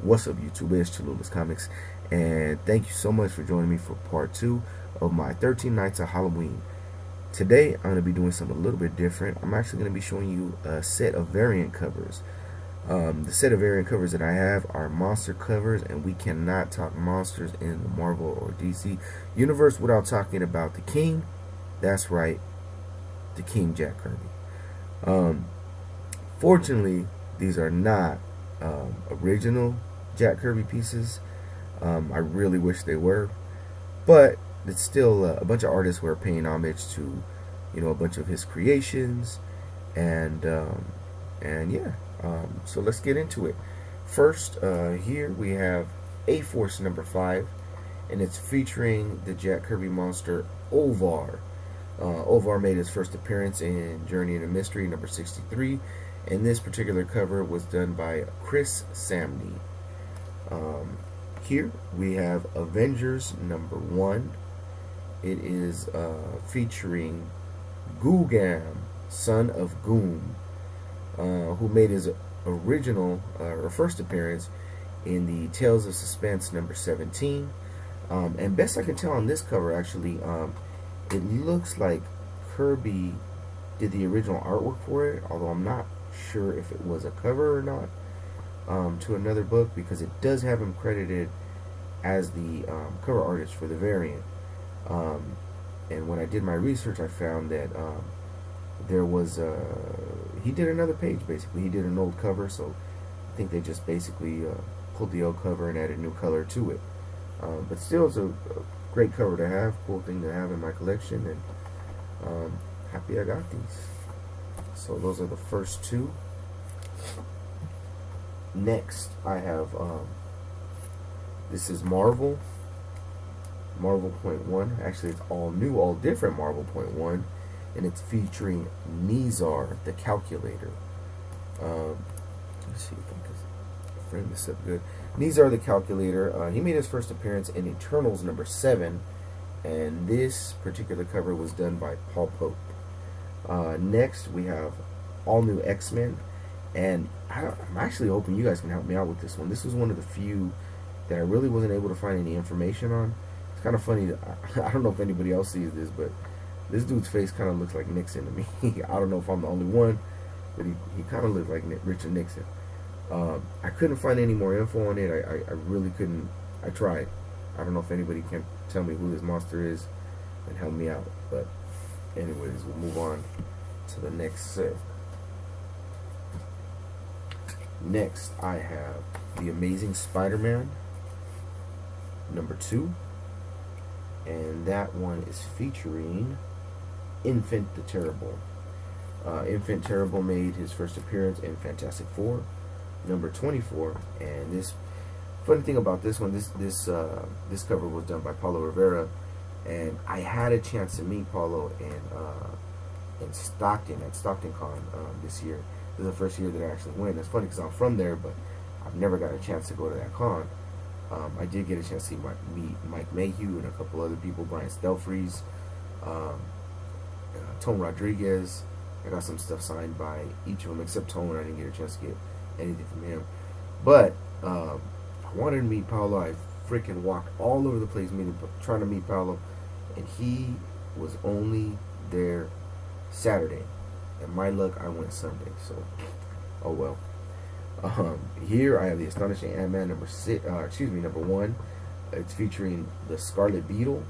What's up, YouTube? It's Cholula's Comics, and thank you so much for joining me for part 2 of my 13 Nights of Halloween. Today, I'm going to be doing something a little bit different. I'm actually going to be showing you a set of variant covers. The set of variant covers that I have are monster covers, and we cannot talk monsters in the Marvel or DC universe without talking about the King. That's right, the King Jack Kirby. Um, Fortunately, these are not original Jack Kirby pieces. I really wish they were, but it's still a bunch of artists who are paying homage to, a bunch of his creations, and yeah. So let's get into it. First, here we have A-Force #5, and it's featuring the Jack Kirby monster Ovar. Ovar made his first appearance in Journey into Mystery #63, and this particular cover was done by Chris Samney. Here we have Avengers #1. It is featuring Googam, son of Goom, who made his original or first appearance in the Tales of Suspense #17. And best I can tell on this cover, actually, it looks like Kirby did the original artwork for it, although I'm not sure if it was a cover or not, to another book, because it does have him credited as the cover artist for the variant. And when I did my research, I found that there was he did another page. Basically, he did an old cover, so I think they just basically pulled the old cover and added new color to it. But still, it's a great cover to have, cool thing to have in my collection, and happy I got these. So those are the first two. Next, I have this is Marvel .1. Actually, it's all new, all different Marvel .1, and it's featuring Nizar the Calculator. Let's see if I can frame this up good. Nizar the Calculator. He made his first appearance in Eternals #7, and this particular cover was done by Paul Pope. Next, we have all new X-Men, and I'm actually hoping you guys can help me out with this one. This was one of the few that I really wasn't able to find any information on. It's kind of funny that I don't know if anybody else sees this, but this dude's face kind of looks like Nixon to me. I don't know if I'm the only one, but he kind of looks like Richard Nixon. I couldn't find any more info on it. I really couldn't. I tried. I don't know if anybody can tell me who this monster is and help me out. But anyways, we'll move on to the next set. Next, I have The Amazing Spider-Man #2, and that one is featuring Infant the Terrible. Infant Terrible made his first appearance in Fantastic Four #24, and this funny thing about this one, this cover was done by Paulo Rivera, and I had a chance to meet Paulo in Stockton at Stockton Con this year. This is the first year that I actually went. It's funny because I'm from there, but I've never got a chance to go to that con. I did get a chance to meet Mike Mayhew and a couple other people, Brian Stelfreeze, Tone Rodriguez. I got some stuff signed by each of them except Tone. I didn't get a chance to get anything from him. But I wanted to meet Paolo. I freaking walked all over the place trying to meet Paolo, and he was only there Saturday. And my luck, I went Sunday. So, oh well. Here I have the Astonishing Ant-Man #1. It's featuring the Scarlet Beetle.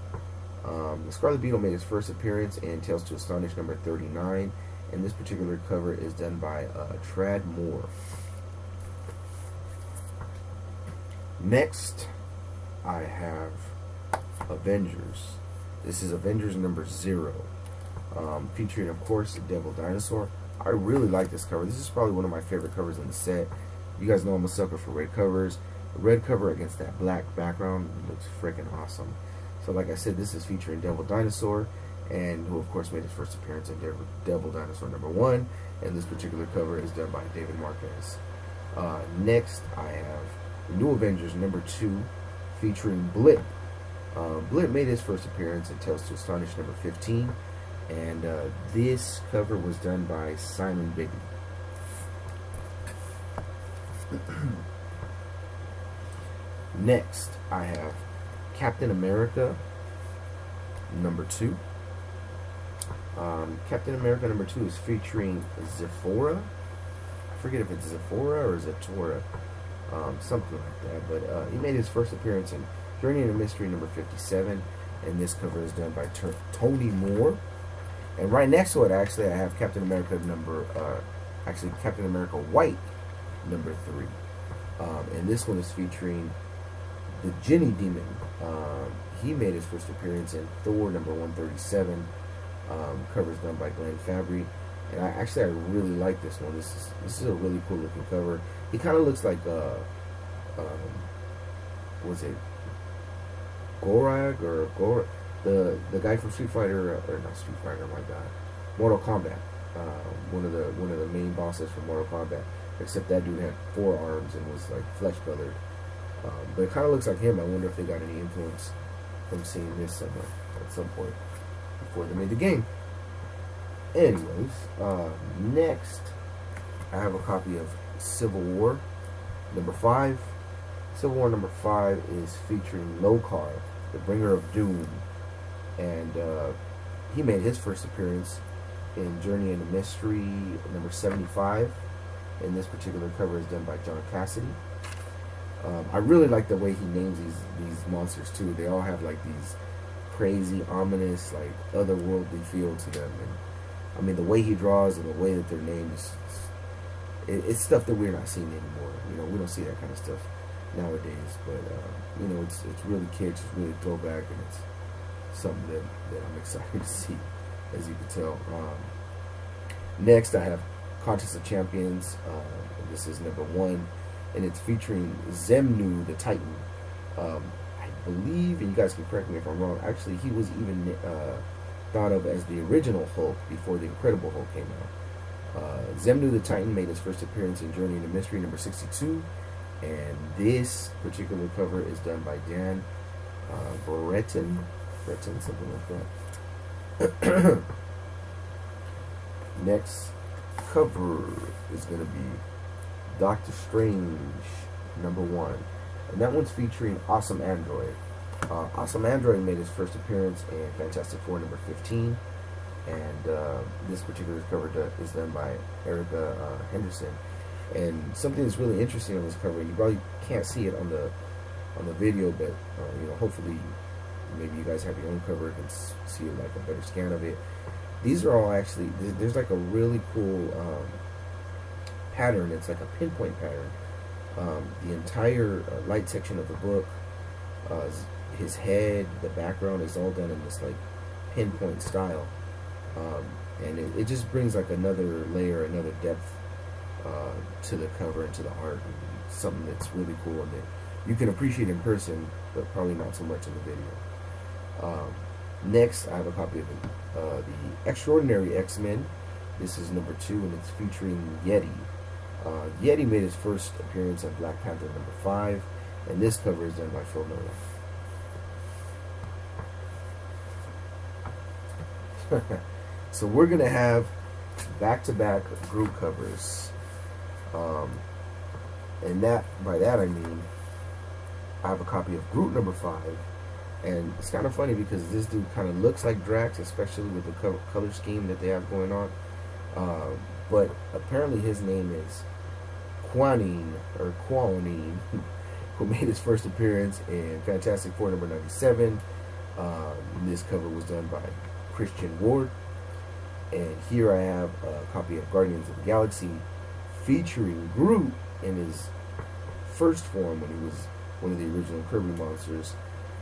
The Scarlet Beetle made his first appearance in Tales to Astonish #39, and this particular cover is done by Trad Moore. Next, I have Avengers. This is Avengers #0, featuring, of course, the Devil Dinosaur. I really like this cover. This is probably one of my favorite covers in the set. You guys know I'm a sucker for red covers. The red cover against that black background looks freaking awesome. So like I said, this is featuring Devil Dinosaur, and who of course made his first appearance in Devil Dinosaur #1, and this particular cover is done by David Marquez. Next, I have the New Avengers #2, featuring Blip. Blip made his first appearance in Tales to Astonish #15, and this cover was done by Simon Bigby. Next, I have Captain America #2. Captain America #2 is featuring Zephora. I forget if it's Zephora or Zatora, something like that. But he made his first appearance in Journey into Mystery #57, and this cover is done by Tony Moore. And right next to it, actually, I have Captain America Captain America White #3, and this one is featuring the Ginny Demon. He made his first appearance in Thor #137. Covers done by Glenn Fabry, and I really like this one. This is a really cool looking cover. He kind of looks like was it Gorag or the guy from Street Fighter or not Street Fighter? My God, Mortal Kombat. One of the main bosses from Mortal Kombat. Except that dude had 4 arms and was like flesh colored. But it kind of looks like him. I wonder if they got any influence from seeing this somewhere at some point before they made the game. Anyways, next I have a copy of Civil War #5. Civil War #5 is featuring Lokar, the Bringer of Doom, and he made his first appearance in Journey into Mystery #75, and this particular cover is done by John Cassidy. I really like the way he names these monsters too. They all have like these crazy, ominous, like otherworldly feel to them, and I mean the way he draws and the way that they're named it's stuff that we're not seeing anymore. You know, we don't see that kind of stuff nowadays. But you know, it's really kitsch, it's really throwback, and it's something that I'm excited to see, as you can tell. Next, I have Contest of Champions. This is #1, and it's featuring Zemnu the Titan. I believe, and you guys can correct me if I'm wrong, actually he was even thought of as the original Hulk before the Incredible Hulk came out. Zemnu the Titan made his first appearance in Journey into Mystery #62, and this particular cover is done by Dan Breton, something like that. Next cover is going to be Doctor Strange #1, and that one's featuring Awesome Android. Awesome Android made his first appearance in Fantastic Four #15, and this particular cover is done by Erica Henderson. And something that's really interesting on this cover, you probably can't see it on the video, but you know, hopefully maybe you guys have your own cover and can see like a better scan of it. These are all actually, there's like a really cool pattern. It's like a pinpoint pattern. The entire light section of the book, his head, the background is all done in this like pinpoint style, and it just brings like another layer, another depth to the cover and to the art, and something that's really cool and that you can appreciate in person, but probably not so much in the video. Next, I have a copy of the Extraordinary X-Men. This is #2, and it's featuring Yeti. Yeti made his first appearance on Black Panther #5, and this cover is done by Phil Miller. So we're going to have back-to-back group covers. And by that I mean I have a copy of Groot #5, and it's kind of funny because this dude kind of looks like Drax, especially with the color scheme that they have going on. But apparently his name is Quanine, who made his first appearance in Fantastic Four #97. This cover was done by Christian Ward. And here I have a copy of Guardians of the Galaxy featuring Groot in his first form when he was one of the original Kirby monsters.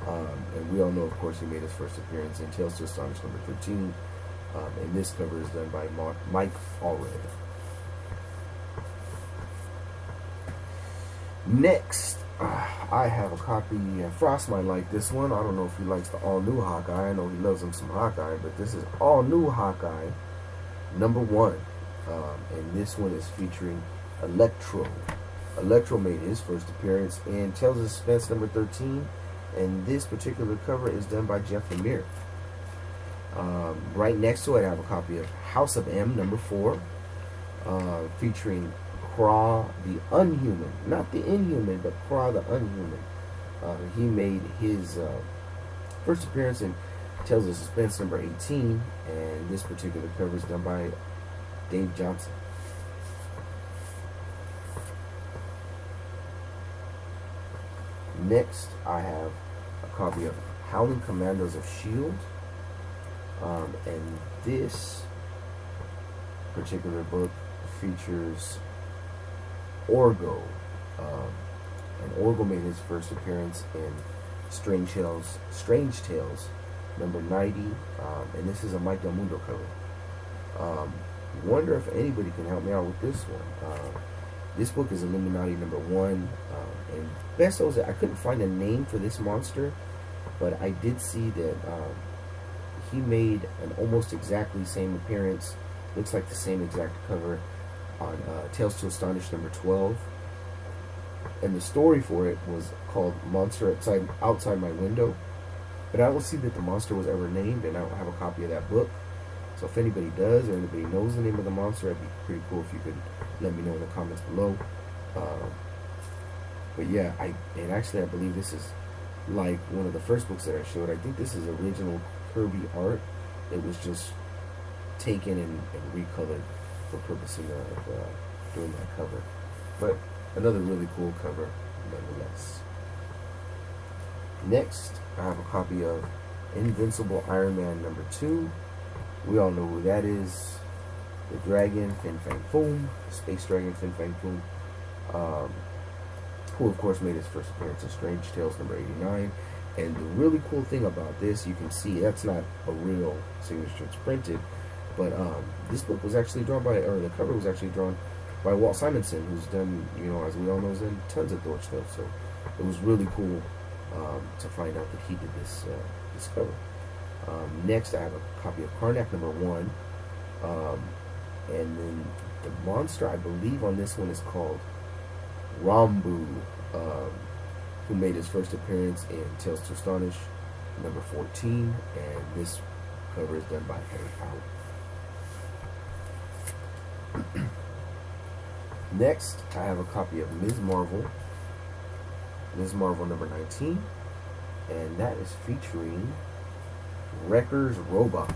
And we all know, of course, he made his first appearance in Tales to Astonish #13. And this cover is done by Mike Allred. Next, I have a copy. Frost might like this one. I don't know if he likes the all-new Hawkeye. I know he loves him some Hawkeye, but this is all-new Hawkeye #1. And this one is featuring Electro. Electro made his first appearance in Tales of Suspense #13, and this particular cover is done by Jeff Lemire. Right next to it, I have a copy of House of M #4, featuring Kra the Unhuman, not the Inhuman, but Kra the Unhuman. He made his first appearance in Tales of Suspense number 18, and this particular cover is done by Dave Johnson. Next, I have a copy of Howling Commandos of S.H.I.E.L.D. And this particular book features Orgo. And Orgo made his first appearance in Strange Tales number 90. And this is a Mike Del Mundo cover. Wonder if anybody can help me out with this one. This book is Illuminati number 1. And best knows that I couldn't find a name for this monster, but I did see that he made an almost exactly same appearance, looks like the same exact cover, on Tales to Astonish number 12. And the story for it was called Monster Outside My Window. But I don't see that the monster was ever named, and I don't have a copy of that book. So if anybody does, or anybody knows the name of the monster, it'd be pretty cool if you could let me know in the comments below. But yeah, I believe this is like one of the first books that I showed. I think this is original Kirby art. It was just taken and recolored for purposes of doing that cover. But another really cool cover nonetheless. Next, I have a copy of Invincible Iron Man number 2. We all know who that is. The dragon, Fin Fang Foom, Space Dragon Fin Fang Foom, who of course made his first appearance in Strange Tales number 89. And the really cool thing about this, you can see that's not a real signature, it's printed, but this book was actually drawn by, or the cover was actually drawn by Walt Simonson, who's done, as we all know, has done tons of Thor stuff. So it was really cool to find out that he did this cover. Next, I have a copy of Karnak number 1. And then the monster, I believe, on this one is called Rambu, who made his first appearance in Tales to Astonish number 14. And this cover is done by Harry Howell. Next, I have a copy of Ms. Marvel number 19. And that is featuring Wrecker's Robot.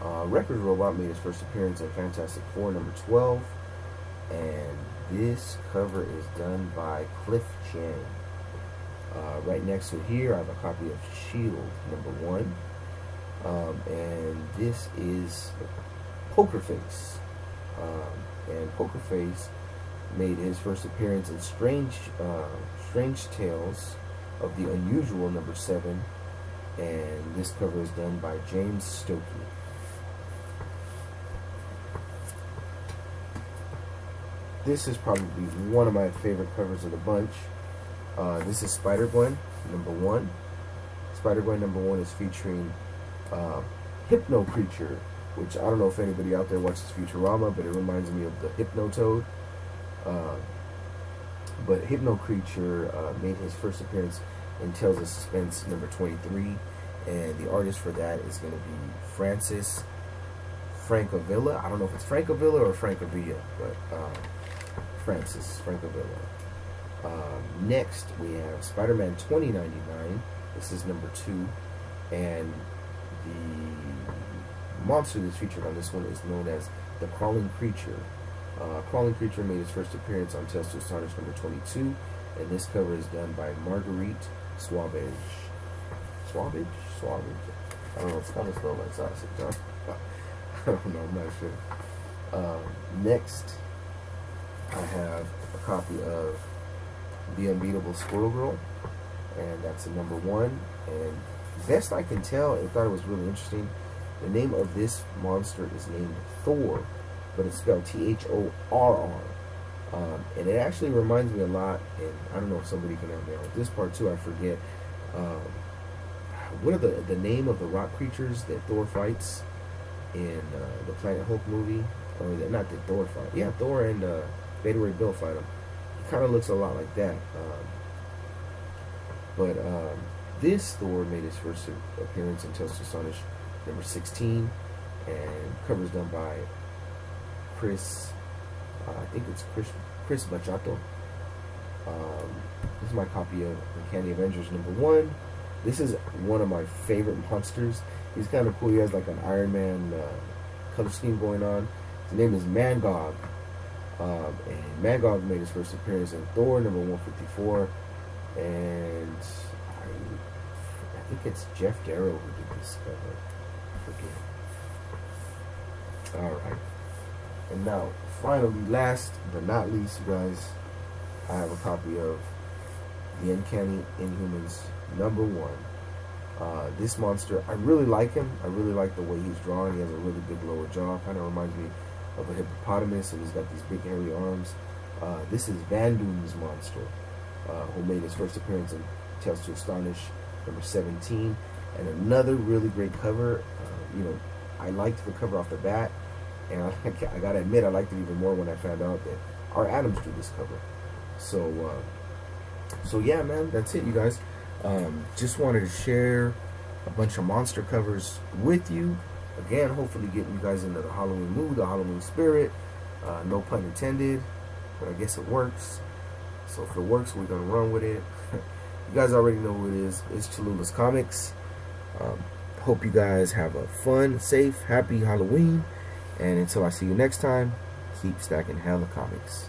Wrecker's Robot made his first appearance in Fantastic Four number 12, and this cover is done by Cliff Chiang. Right next to here, I have a copy of S.H.I.E.L.D. number 1, and this is Poker Face. And Poker Face made his first appearance in Strange Tales of the Unusual number 7, and this cover is done by James Stokey. This is probably one of my favorite covers of the bunch. This is Spider-Gwen number 1. Spider-Gwen number 1 is featuring Hypno Creature, which I don't know if anybody out there watches Futurama, but it reminds me of the Hypnotoad. But Hypno Creature made his first appearance in Tales of Suspense number 23, and the artist for that is going to be Francis Francavilla. I don't know if it's Francavilla or Francavilla, but Francis Francavilla. Next, we have Spider-Man 2099. This is number 2, and the monster that's featured on this one is known as the Crawling Creature. Crawling Creature made his first appearance on Tales to Astonish number 22, and this cover is done by Marguerite Swabbage. Swabbage? I don't know, it's kind of spelled like sausage, huh? I don't know, I'm not sure. Next, I have a copy of The Unbeatable Squirrel Girl, and that's a number 1. And best I can tell, I thought it was really interesting, the name of this monster is named Thor, but it's spelled Thorr. And it actually reminds me a lot, and I don't know if somebody can help me out with this part too, I forget. What are the name of the rock creatures that Thor fights in the Planet Hulk movie? Or not that Thor fight. Yeah, Thor and Beta Ray Bill fight him. He kind of looks a lot like that. But this Thor made his first appearance in Tales to Astonish number 16, and cover's done by Chris, I think it's Chris Bachato. This is my copy of Uncanny Avengers #1. This is one of my favorite monsters. He's kind of cool. He has like an Iron Man color scheme going on. His name is Mangog. And Mangog made his first appearance in Thor #154. And I think it's Jeff Darrow who did this cover. I forget. Alright. And now, finally, last but not least, you guys, I have a copy of the Uncanny Inhumans #1. This monster, I really like him. I really like the way he's drawn. He has a really big lower jaw. Kind of reminds me of a hippopotamus, and he's got these big hairy arms. This is Van Doom's monster, who made his first appearance in Tales to Astonish #17. And another really great cover. I liked the cover off the bat, and I gotta admit, I liked it even more when I found out that our Adams drew this cover. So yeah, man, that's it, you guys. Just wanted to share a bunch of monster covers with you. Again, hopefully getting you guys into the Halloween mood, the Halloween spirit. No pun intended, but I guess it works. So if it works, we're gonna run with it. You guys already know who it is. It's Cholula's Comics. Hope you guys have a fun, safe, happy Halloween. And until I see you next time, keep stacking hella comics.